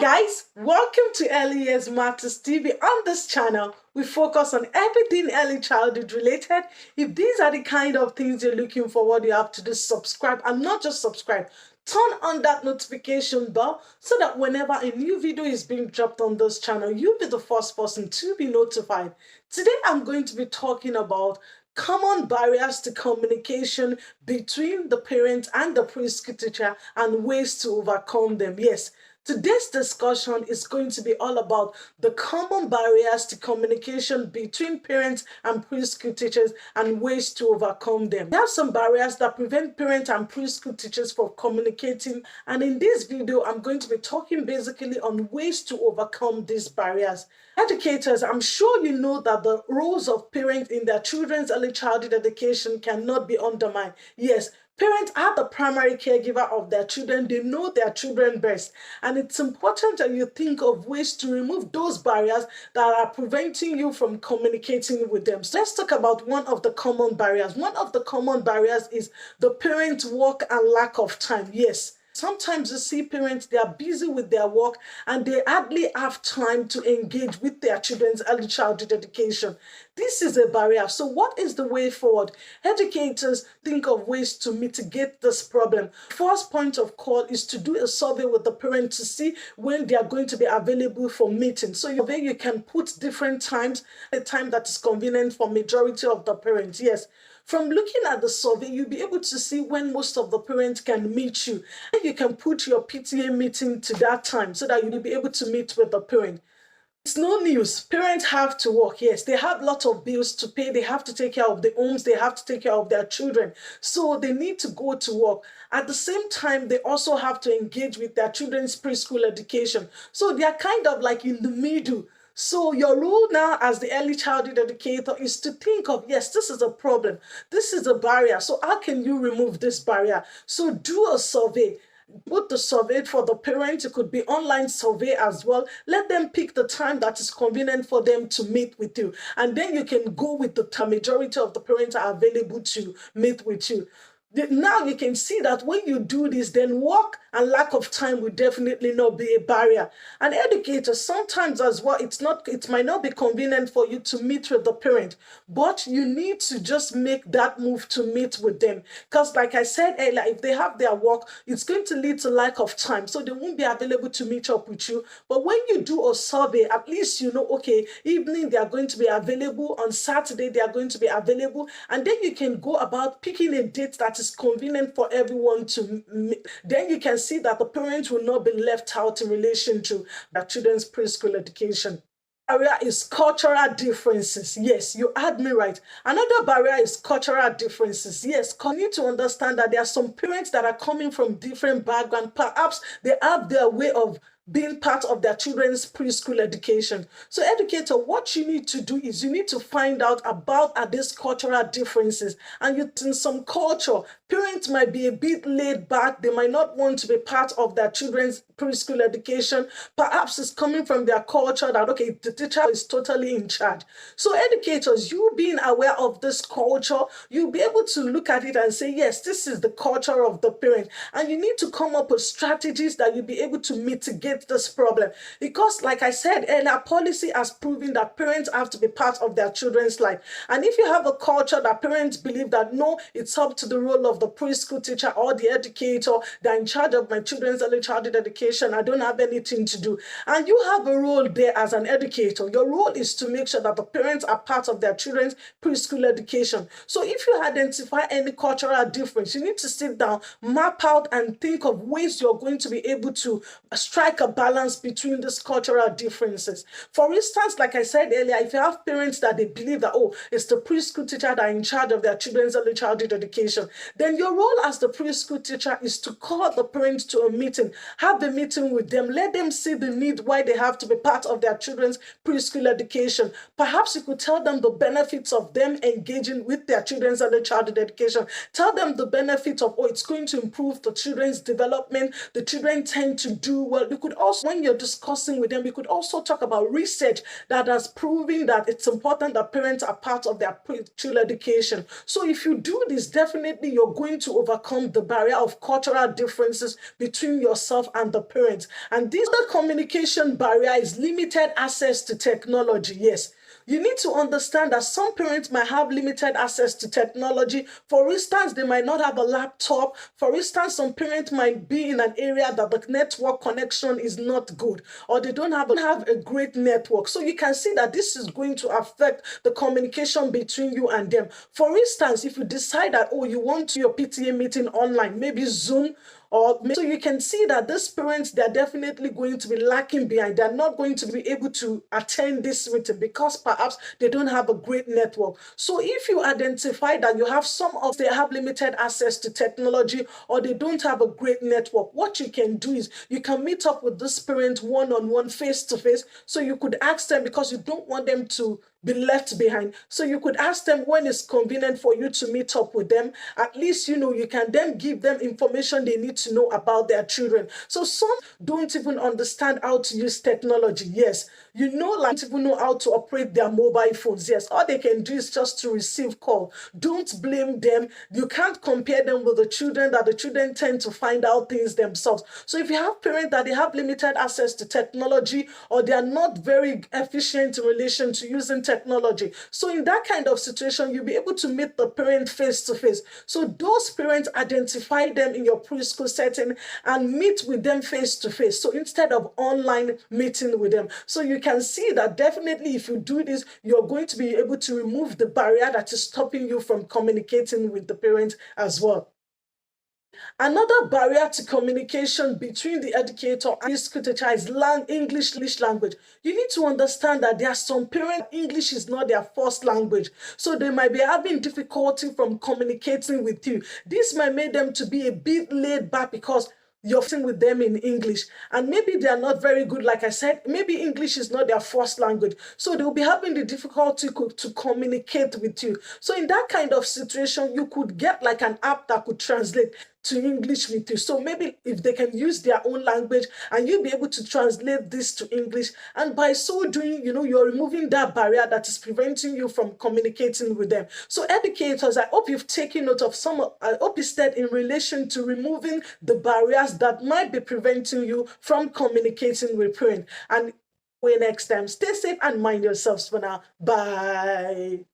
Guys, welcome to Early Years Matters TV. On this channel, we focus on everything early childhood related. If these are the kind of things you're looking for, what you have to do, subscribe, and not just subscribe. Turn on that notification bell so that whenever a new video is being dropped on this channel, you'll be the first person to be notified. Today, I'm going to be talking about common barriers to communication between the parent and the preschool teacher and ways to overcome them. Yes, today's discussion is going to be all about the common barriers to communication between parents and preschool teachers and ways to overcome them. There are some barriers that prevent parents and preschool teachers from communicating, and in this video, I'm going to be talking basically on ways to overcome these barriers. Educators, I'm sure you know that the roles of parents in their children's early childhood education cannot be undermined. Yes, parents are the primary caregiver of their children. They know their children best. And it's important that you think of ways to remove those barriers that are preventing you from communicating with them. So let's talk about one of the common barriers. One of the common barriers is the parent work and lack of time. Yes. Sometimes you see parents, they are busy with their work and they hardly have time to engage with their children's early childhood education. This is a barrier. So what is the way forward? Educators think of ways to mitigate this problem. First point of call is to do a survey with the parent to see when they are going to be available for meetings. So you can put different times, a time that is convenient for majority of the parents. Yes. From looking at the survey, you'll be able to see when most of the parents can meet you. And you can put your PTA meeting to that time so that you'll be able to meet with the parent. It's no news. Parents have to work. Yes, they have a lot of bills to pay. They have to take care of the homes. They have to take care of their children. So they need to go to work. At the same time, they also have to engage with their children's preschool education. So they are kind of like in the middle. So your role now as the early childhood educator is to think of, yes, this is a problem. This is a barrier. So how can you remove this barrier? So do a survey. Put the survey for the parents. It could be online survey as well. Let them pick the time that is convenient for them to meet with you. And then you can go with the time. Majority of the parents are available to meet with you. Now you can see that when you do this, then work and lack of time will definitely not be a barrier. And educators, sometimes as well, it might not be convenient for you to meet with the parent, but you need to just make that move to meet with them. Because like I said earlier, if they have their work, it's going to lead to lack of time. So they won't be available to meet up with you. But when you do a survey, at least you know, okay, evening they are going to be available, on Saturday they are going to be available, and then you can go about picking a date that is convenient for everyone to meet. Then you can see that the parents will not be left out in relation to their children's preschool education. Barrier is cultural differences. Yes, you heard me right. Another barrier is cultural differences. Yes, you need to understand that there are some parents that are coming from different backgrounds. Perhaps they have their way of being part of their children's preschool education. So educator, what you need to do is you need to find out about these cultural differences. And in some culture, parents might be a bit laid back. They might not want to be part of their children's preschool education. Perhaps it's coming from their culture that, okay, the teacher is totally in charge. So educators, you being aware of this culture, you'll be able to look at it and say, yes, this is the culture of the parent. And you need to come up with strategies that you'll be able to mitigate this problem. Because like I said earlier, policy has proven that parents have to be part of their children's life. And if you have a culture that parents believe that no, it's up to the role of the preschool teacher or the educator, they're in charge of my children's early childhood education, I don't have anything to do. And you have a role there as an educator. Your role is to make sure that the parents are part of their children's preschool education. So if you identify any cultural difference, you need to sit down, map out and think of ways you're going to be able to strike a balance between these cultural differences. For instance, like I said earlier, if you have parents that they believe that, oh, it's the preschool teacher that are in charge of their children's early childhood education, then your role as the preschool teacher is to call the parents to a meeting, have the meeting with them, let them see the need why they have to be part of their children's preschool education. Perhaps you could tell them the benefits of them engaging with their children's early childhood education. Tell them the benefits of, oh, it's going to improve the children's development. The children tend to do well. You could could also, when you're discussing with them, we could also talk about research that has proven that it's important that parents are part of their preschool education. So if you do this, definitely you're going to overcome the barrier of cultural differences between yourself and the parents. And this other communication barrier is limited access to technology. Yes, you need to understand that some parents might have limited access to technology. For instance, they might not have a laptop. For instance, some parents might be in an area that the network connection is not good, or they don't have a great network. So you can see that this is going to affect the communication between you and them. For instance, if you decide that, oh, you want your PTA meeting online, maybe Zoom, so you can see that these parents, they're definitely going to be lacking behind. They're not going to be able to attend this meeting because perhaps they don't have a great network. So if you identify that you have they have limited access to technology, or they don't have a great network, what you can do is you can meet up with this parent one-on-one, face-to-face. So you could ask them, because you don't want them to be left behind. So you could ask them when it's convenient for you to meet up with them. At least, you can then give them information they need to know about their children. So some don't even understand how to use technology. Yes, like don't even know how to operate their mobile phones. Yes, all they can do is just to receive call. Don't blame them. You can't compare them with the children, that the children tend to find out things themselves. So if you have parents that they have limited access to technology, or they are not very efficient in relation to using technology, so in that kind of situation, you'll be able to meet the parent face to face. So those parents, identify them in your preschool setting and meet with them face to face. So instead of online meeting with them. So you can see that definitely if you do this, you're going to be able to remove the barrier that is stopping you from communicating with the parents as well. Another barrier to communication between the educator and the school teacher is English language. You need to understand that there are some parents, English is not their first language. So they might be having difficulty from communicating with you. This might make them to be a bit laid back because you're sitting with them in English, and maybe they are not very good. Like I said, maybe English is not their first language, so they'll be having the difficulty to communicate with you. So in that kind of situation, you could get like an app that could translate to English with you. So maybe if they can use their own language, and you'll be able to translate this to English, and by so doing, you're removing that barrier that is preventing you from communicating with them. So educators, I hope you've taken note of I hope you said in relation to removing the barriers that might be preventing you from communicating with parents. And next time, stay safe and mind yourselves for now. Bye.